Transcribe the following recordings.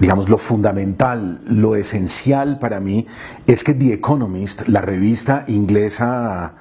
digamos, lo fundamental, lo esencial para mí es que The Economist, la revista inglesa,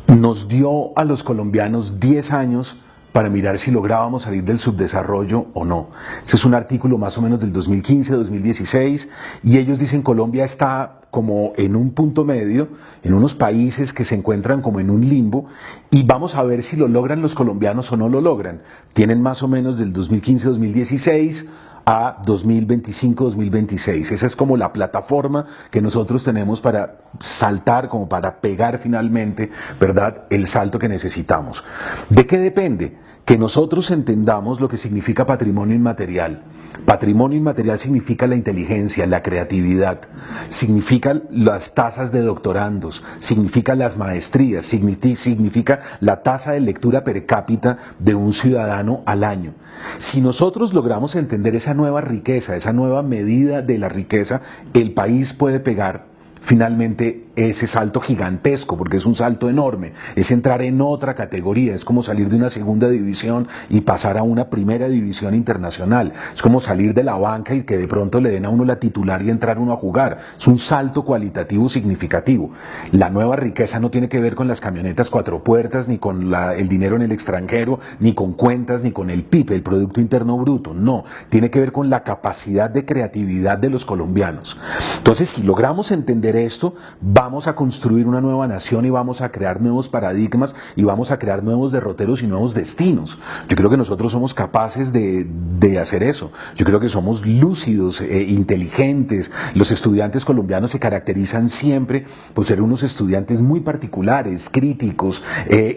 nos dio a los colombianos 10 años para mirar si lográbamos salir del subdesarrollo o no. Ese es un artículo más o menos del 2015-2016 y ellos dicen Colombia está como en un punto medio, en unos países que se encuentran como en un limbo y vamos a ver si lo logran los colombianos o no lo logran. Tienen más o menos del 2015-2016 a 2025-2026. Esa es como la plataforma que nosotros tenemos para saltar, como para pegar finalmente, ¿verdad?, el salto que necesitamos. ¿De qué depende? Que nosotros entendamos lo que significa patrimonio inmaterial. Patrimonio inmaterial significa la inteligencia, la creatividad, significa las tasas de doctorandos, significa las maestrías, significa la tasa de lectura per cápita de un ciudadano al año. Si nosotros logramos entender esa nueva riqueza, esa nueva medida de la riqueza, el país puede pegar finalmente ese salto gigantesco, porque es un salto enorme, es entrar en otra categoría, es como salir de una segunda división y pasar a una primera división internacional, es como salir de la banca y que de pronto le den a uno la titular y entrar uno a jugar, es un salto cualitativo significativo. La nueva riqueza no tiene que ver con las camionetas 4 puertas, ni con el dinero en el extranjero, ni con cuentas, ni con el PIB, el Producto Interno Bruto, no, tiene que ver con la capacidad de creatividad de los colombianos. Entonces, si logramos entender esto, vamos a construir una nueva nación y vamos a crear nuevos paradigmas y vamos a crear nuevos derroteros y nuevos destinos. Yo creo que nosotros somos capaces de hacer eso. Yo creo que somos lúcidos, inteligentes. Los estudiantes colombianos se caracterizan siempre por ser unos estudiantes muy particulares, críticos,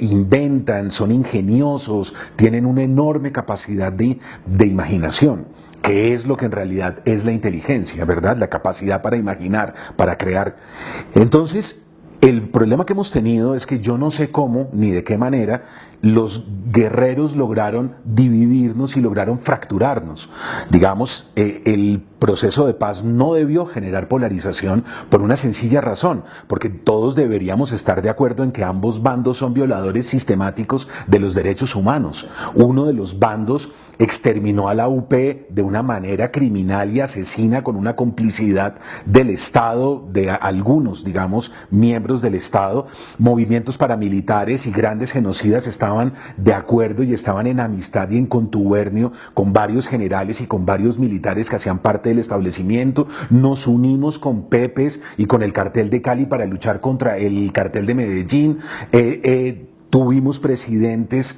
inventan, son ingeniosos, tienen una enorme capacidad de imaginación, que es lo que en realidad es la inteligencia, ¿verdad? La capacidad para imaginar, para crear. Entonces, el problema que hemos tenido es que yo no sé cómo ni de qué manera los guerreros lograron dividirnos y lograron fracturarnos. Digamos, el proceso de paz no debió generar polarización por una sencilla razón, porque todos deberíamos estar de acuerdo en que ambos bandos son violadores sistemáticos de los derechos humanos. Uno de los bandos exterminó a la UP de una manera criminal y asesina con una complicidad del Estado, de algunos, digamos, miembros del Estado. Movimientos paramilitares y grandes genocidas estaban de acuerdo y estaban en amistad y en contubernio con varios generales y con varios militares que hacían parte del establecimiento. Nos unimos con Pepes y con el cartel de Cali para luchar contra el cartel de Medellín. Tuvimos presidentes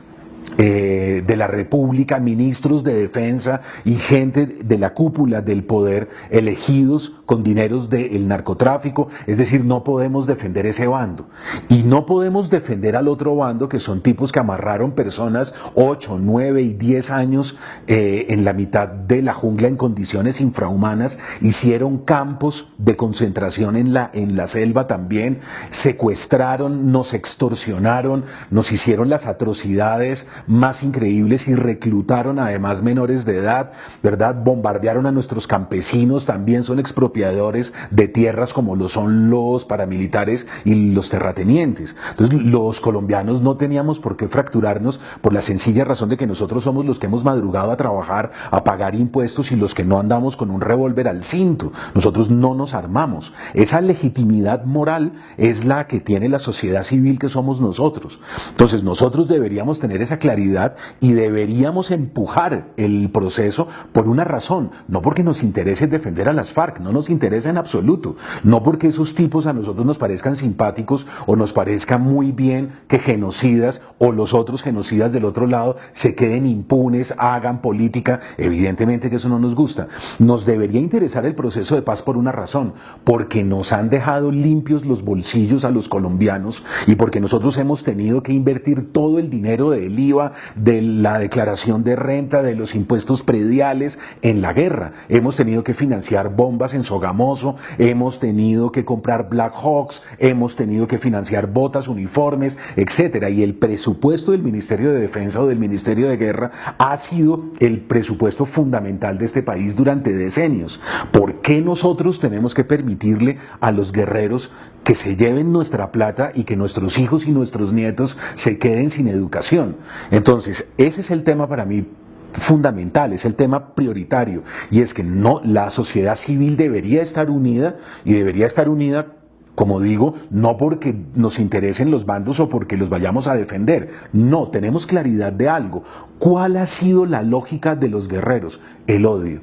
de la República, ministros de defensa y gente de la cúpula del poder elegidos con dineros del narcotráfico. Es decir, no podemos defender ese bando y no podemos defender al otro bando, que son tipos que amarraron personas 8, 9 y 10 años en la mitad de la jungla en condiciones infrahumanas, hicieron campos de concentración en la selva también, secuestraron, nos extorsionaron, nos hicieron las atrocidades más increíbles y reclutaron además menores de edad, ¿verdad? Bombardearon a nuestros campesinos, también son expropiadores de tierras como lo son los paramilitares y los terratenientes. Entonces, los colombianos no teníamos por qué fracturarnos por la sencilla razón de que nosotros somos los que hemos madrugado a trabajar, a pagar impuestos y los que no andamos con un revólver al cinto. Nosotros no nos armamos. Esa legitimidad moral es la que tiene la sociedad civil que somos nosotros. Entonces, nosotros deberíamos tener esa claridad y deberíamos empujar el proceso por una razón, no porque nos interese defender a las FARC, no nos interesa en absoluto, no porque esos tipos a nosotros nos parezcan simpáticos o nos parezca muy bien que genocidas o los otros genocidas del otro lado se queden impunes, hagan política. Evidentemente que eso no nos gusta. Nos debería interesar el proceso de paz por una razón, porque nos han dejado limpios los bolsillos a los colombianos y porque nosotros hemos tenido que invertir todo el dinero del IVA, de la declaración de renta, de los impuestos prediales en la guerra. Hemos tenido que financiar bombas en Sogamoso, hemos tenido que comprar Black Hawks, hemos tenido que financiar botas, uniformes, etcétera. Y el presupuesto del Ministerio de Defensa o del Ministerio de Guerra ha sido el presupuesto fundamental de este país durante decenios. ¿Por qué nosotros tenemos que permitirle a los guerreros que se lleven nuestra plata y que nuestros hijos y nuestros nietos se queden sin educación? Entonces, ese es el tema para mí fundamental, es el tema prioritario, y es que no, la sociedad civil debería estar unida, y debería estar unida, como digo, no porque nos interesen los bandos o porque los vayamos a defender. No, tenemos claridad de algo. ¿Cuál ha sido la lógica de los guerreros? El odio.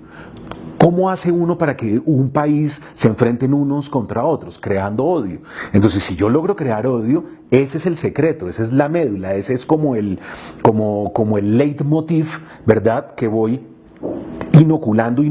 ¿Cómo hace uno para que un país se enfrenten unos contra otros? Creando odio. Entonces, si yo logro crear odio, ese es el secreto, esa es la médula, ese es como el leitmotiv, ¿verdad? Que voy inoculando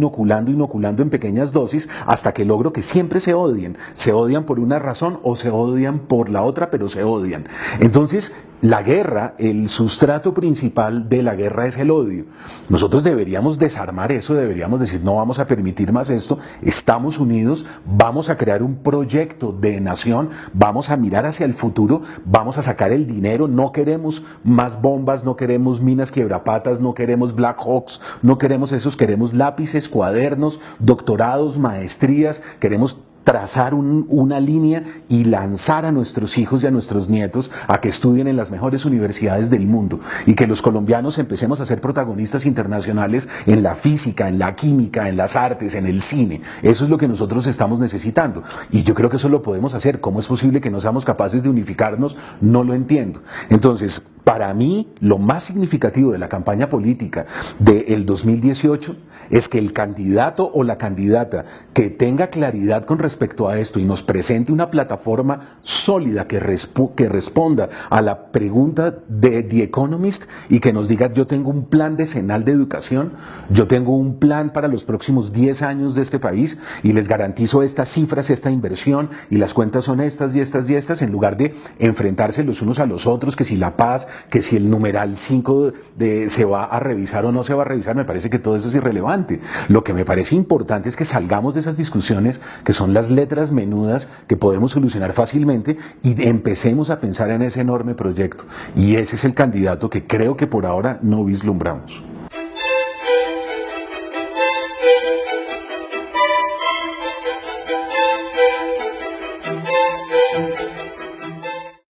en pequeñas dosis hasta que logro que siempre se odien. Se odian por una razón o se odian por la otra, pero se odian. Entonces, la guerra, el sustrato principal de la guerra es el odio. Nosotros deberíamos desarmar eso, deberíamos decir, no vamos a permitir más esto, estamos unidos, vamos a crear un proyecto de nación, vamos a mirar hacia el futuro, vamos a sacar el dinero, no queremos más bombas, no queremos minas quiebrapatas, no queremos Black Hawks, no queremos esos, queremos lápices, cuadernos, doctorados, maestrías, queremos trazar una línea y lanzar a nuestros hijos y a nuestros nietos a que estudien en las mejores universidades del mundo y que los colombianos empecemos a ser protagonistas internacionales en la física, en la química, en las artes, en el cine. Eso es lo que nosotros estamos necesitando y yo creo que eso lo podemos hacer. ¿Cómo es posible que no seamos capaces de unificarnos? No lo entiendo. Entonces, para mí, lo más significativo de la campaña política del 2018 es que el candidato o la candidata que tenga claridad con respecto a esto y nos presente una plataforma sólida que responda a la pregunta de The Economist y que nos diga: yo tengo un plan decenal de educación, yo tengo un plan para los próximos 10 años de este país y les garantizo estas cifras, esta inversión y las cuentas son estas y estas y estas, en lugar de enfrentarse los unos a los otros, que si la paz, que si el numeral 5 se va a revisar o no se va a revisar. Me parece que todo eso es irrelevante. Lo que me parece importante es que salgamos de esas discusiones que son las letras menudas que podemos solucionar fácilmente y empecemos a pensar en ese enorme proyecto. Y ese es el candidato que creo que por ahora no vislumbramos.